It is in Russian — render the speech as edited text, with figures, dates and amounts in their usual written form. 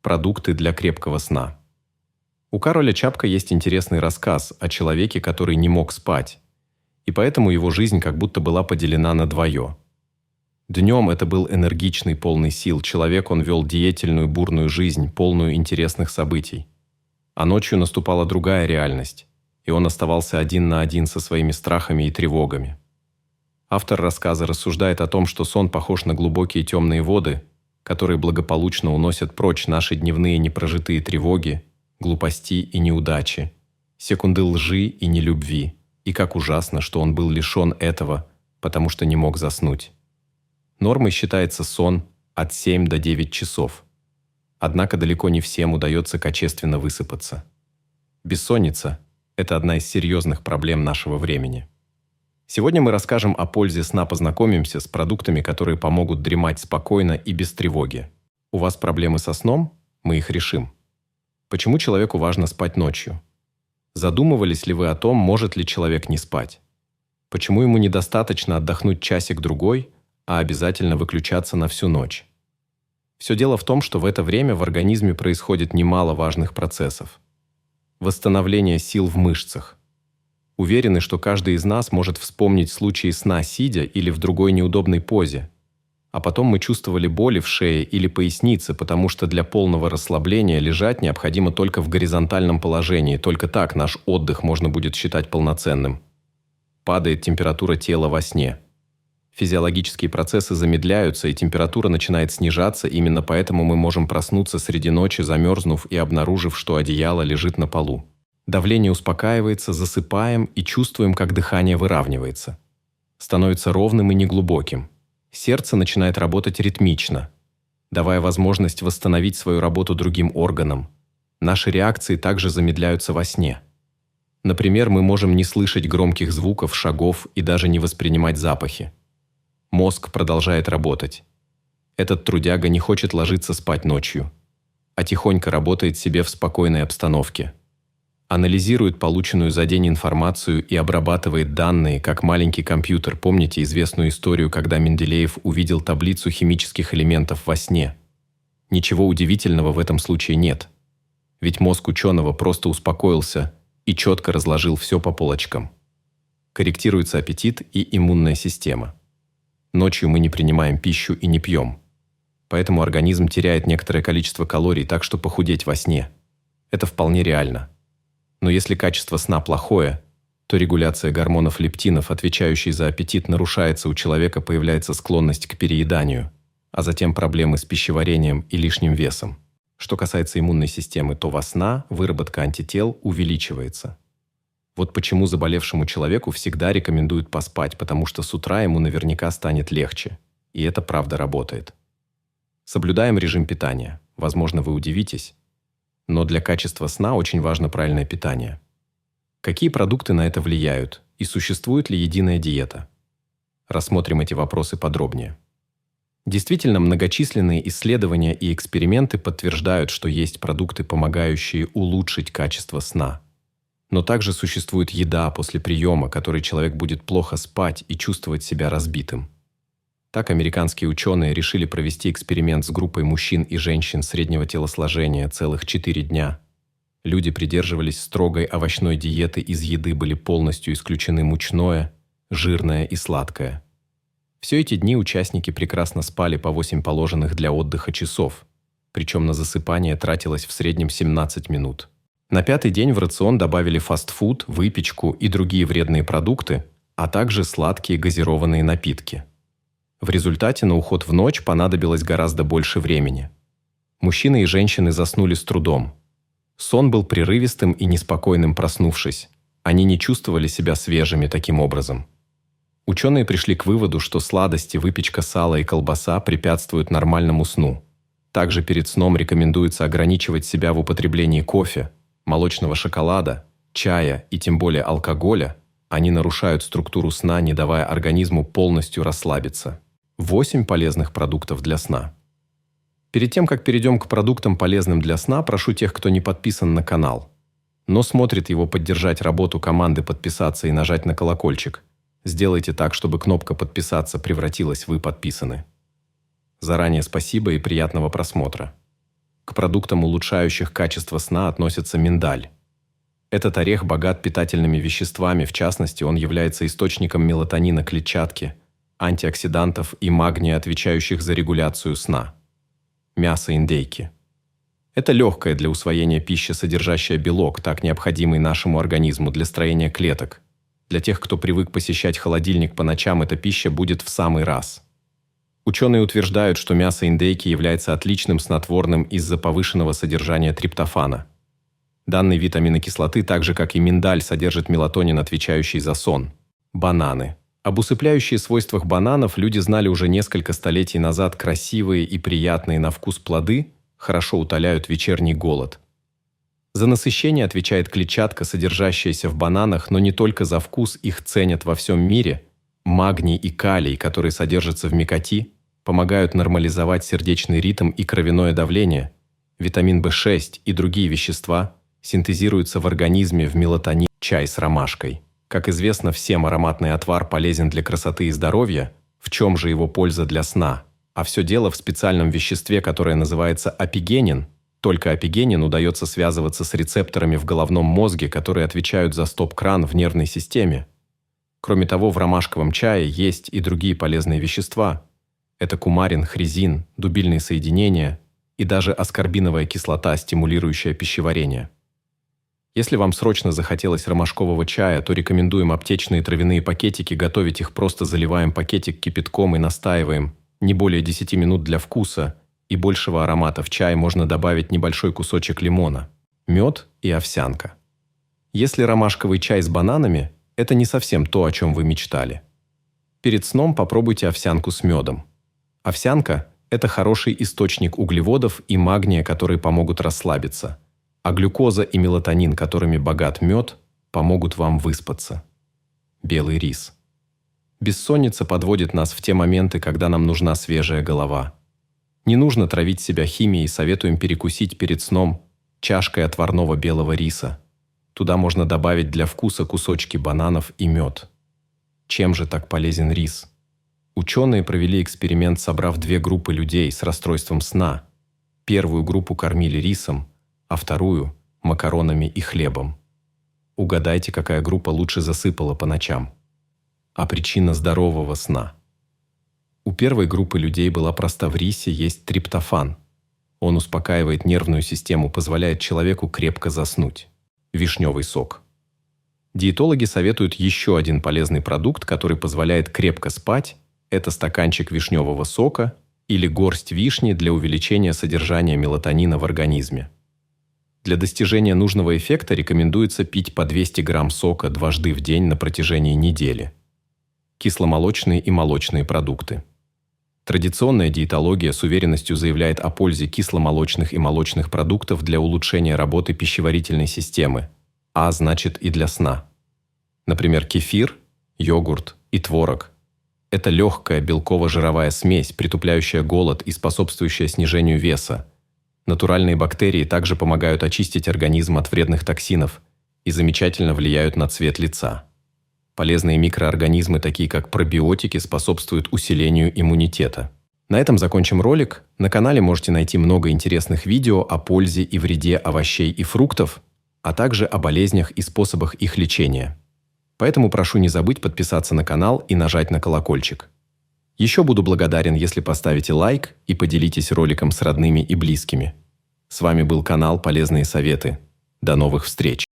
Продукты для крепкого сна. У Кароля Чапка есть интересный рассказ о человеке, который не мог спать, и поэтому его жизнь как будто была поделена на двое. Днем это был энергичный, полный сил человек, он вел деятельную, бурную жизнь, полную интересных событий. А ночью наступала другая реальность, и он оставался один на один со своими страхами и тревогами. Автор рассказа рассуждает о том, что сон похож на глубокие темные воды, которые благополучно уносят прочь наши дневные непрожитые тревоги, глупости и неудачи, секунды лжи и нелюбви, и как ужасно, что он был лишен этого, потому что не мог заснуть. Нормой считается сон от 7 до 9 часов. Однако далеко не всем удается качественно высыпаться. Бессонница – это одна из серьезных проблем нашего времени. Сегодня мы расскажем о пользе сна, познакомимся с продуктами, которые помогут дремать спокойно и без тревоги. У вас проблемы со сном? Мы их решим. Почему человеку важно спать ночью? Задумывались ли вы о том, может ли человек не спать? Почему ему недостаточно отдохнуть часик-другой, а обязательно выключаться на всю ночь? Все дело в том, что в это время в организме происходит немало важных процессов. Восстановление сил в мышцах. Уверены, что каждый из нас может вспомнить случаи сна сидя или в другой неудобной позе. А потом мы чувствовали боли в шее или пояснице, потому что для полного расслабления лежать необходимо только в горизонтальном положении, только так наш отдых можно будет считать полноценным. Падает температура тела во сне. Физиологические процессы замедляются, и температура начинает снижаться, именно поэтому мы можем проснуться среди ночи, замерзнув и обнаружив, что одеяло лежит на полу. Давление успокаивается, засыпаем и чувствуем, как дыхание выравнивается. Становится ровным и неглубоким. Сердце начинает работать ритмично, давая возможность восстановить свою работу другим органам. Наши реакции также замедляются во сне. Например, мы можем не слышать громких звуков, шагов и даже не воспринимать запахи. Мозг продолжает работать. Этот трудяга не хочет ложиться спать ночью, а тихонько работает себе в спокойной обстановке. Анализирует полученную за день информацию и обрабатывает данные, как маленький компьютер. Помните известную историю, когда Менделеев увидел таблицу химических элементов во сне? Ничего удивительного в этом случае нет. Ведь мозг ученого просто успокоился и четко разложил все по полочкам. Корректируется аппетит и иммунная система. Ночью мы не принимаем пищу и не пьем. Поэтому организм теряет некоторое количество калорий, так что похудеть во сне – это вполне реально. Но если качество сна плохое, то регуляция гормонов лептинов, отвечающей за аппетит, нарушается, у человека появляется склонность к перееданию, а затем проблемы с пищеварением и лишним весом. Что касается иммунной системы, то во сна выработка антител увеличивается. Вот почему заболевшему человеку всегда рекомендуют поспать, потому что с утра ему наверняка станет легче. И это правда работает. Соблюдаем режим питания. Возможно, вы удивитесь, но для качества сна очень важно правильное питание. Какие продукты на это влияют и существует ли единая диета? Рассмотрим эти вопросы подробнее. Действительно, многочисленные исследования и эксперименты подтверждают, что есть продукты, помогающие улучшить качество сна. Но также существует еда после приема, которой человек будет плохо спать и чувствовать себя разбитым. Так американские ученые решили провести эксперимент с группой мужчин и женщин среднего телосложения целых 4 дня. Люди придерживались строгой овощной диеты, из еды были полностью исключены мучное, жирное и сладкое. Все эти дни участники прекрасно спали по 8 положенных для отдыха часов, причем на засыпание тратилось в среднем 17 минут. На 5-й день в рацион добавили фастфуд, выпечку и другие вредные продукты, а также сладкие газированные напитки. В результате на уход в ночь понадобилось гораздо больше времени. Мужчины и женщины заснули с трудом. Сон был прерывистым и неспокойным, проснувшись. Они не чувствовали себя свежими таким образом. Ученые пришли к выводу, что сладости, выпечка, сало и колбаса препятствуют нормальному сну. Также перед сном рекомендуется ограничивать себя в употреблении кофе, молочного шоколада, чая и тем более алкоголя. Они нарушают структуру сна, не давая организму полностью расслабиться. 8 полезных продуктов для сна. Перед тем, как перейдем к продуктам, полезным для сна, прошу тех, кто не подписан на канал, но смотрит его, поддержать работу команды, подписаться и нажать на колокольчик. Сделайте так, чтобы кнопка «Подписаться» превратилась в «Вы подписаны». Заранее спасибо и приятного просмотра. К продуктам, улучшающих качество сна, относится миндаль. Этот орех богат питательными веществами, в частности, он является источником мелатонина, клетчатки, антиоксидантов и магния, отвечающих за регуляцию сна. Мясо индейки. Это легкая для усвоения пища, содержащая белок, так необходимый нашему организму для строения клеток. Для тех, кто привык посещать холодильник по ночам, эта пища будет в самый раз. Ученые утверждают, что мясо индейки является отличным снотворным из-за повышенного содержания триптофана. Данный вид аминокислоты, так же как и миндаль, содержит мелатонин, отвечающий за сон. Бананы. Об усыпляющих свойствах бананов люди знали уже несколько столетий назад. Красивые и приятные на вкус плоды хорошо утоляют вечерний голод. За насыщение отвечает клетчатка, содержащаяся в бананах, но не только за вкус их ценят во всем мире. Магний и калий, которые содержатся в мекоти, помогают нормализовать сердечный ритм и кровяное давление. Витамин В6 и другие вещества синтезируются в организме в мелатонин. Чай с ромашкой. Как известно всем, ароматный отвар полезен для красоты и здоровья. В чем же его польза для сна? А все дело в специальном веществе, которое называется апигенин. Только апигенин удается связываться с рецепторами в головном мозге, которые отвечают за стоп-кран в нервной системе. Кроме того, в ромашковом чае есть и другие полезные вещества. Это кумарин, хризин, дубильные соединения и даже аскорбиновая кислота, стимулирующая пищеварение. Если вам срочно захотелось ромашкового чая, то рекомендуем аптечные травяные пакетики. Готовить их просто заливаем пакетик кипятком и настаиваем. Не более 10 минут для вкуса и большего аромата. В чай можно добавить небольшой кусочек лимона, мед и овсянка. Если ромашковый чай с бананами – это не совсем то, о чем вы мечтали. Перед сном попробуйте овсянку с медом. Овсянка – это хороший источник углеводов и магния, которые помогут расслабиться. А глюкоза и мелатонин, которыми богат мед, помогут вам выспаться. Белый рис. Бессонница подводит нас в те моменты, когда нам нужна свежая голова. Не нужно травить себя химией, советуем перекусить перед сном чашкой отварного белого риса. Туда можно добавить для вкуса кусочки бананов и мед. Чем же так полезен рис? Ученые провели эксперимент, собрав две группы людей с расстройством сна. Первую группу кормили рисом, а вторую – макаронами и хлебом. Угадайте, какая группа лучше засыпала по ночам. А причина здорового сна. У первой группы людей была проста: в рисе есть триптофан. Он успокаивает нервную систему, позволяет человеку крепко заснуть. Вишневый сок. Диетологи советуют еще один полезный продукт, который позволяет крепко спать. Это стаканчик вишневого сока или горсть вишни для увеличения содержания мелатонина в организме. Для достижения нужного эффекта рекомендуется пить по 200 грамм сока дважды в день на протяжении недели. Кисломолочные и молочные продукты. Традиционная диетология с уверенностью заявляет о пользе кисломолочных и молочных продуктов для улучшения работы пищеварительной системы, а значит и для сна. Например, кефир, йогурт и творог. Это легкая белково-жировая смесь, притупляющая голод и способствующая снижению веса. Натуральные бактерии также помогают очистить организм от вредных токсинов и замечательно влияют на цвет лица. Полезные микроорганизмы, такие как пробиотики, способствуют усилению иммунитета. На этом закончим ролик. На канале можете найти много интересных видео о пользе и вреде овощей и фруктов, а также о болезнях и способах их лечения. Поэтому прошу не забыть подписаться на канал и нажать на колокольчик. Еще буду благодарен, если поставите лайк и поделитесь роликом с родными и близкими. С вами был канал «Полезные советы». До новых встреч!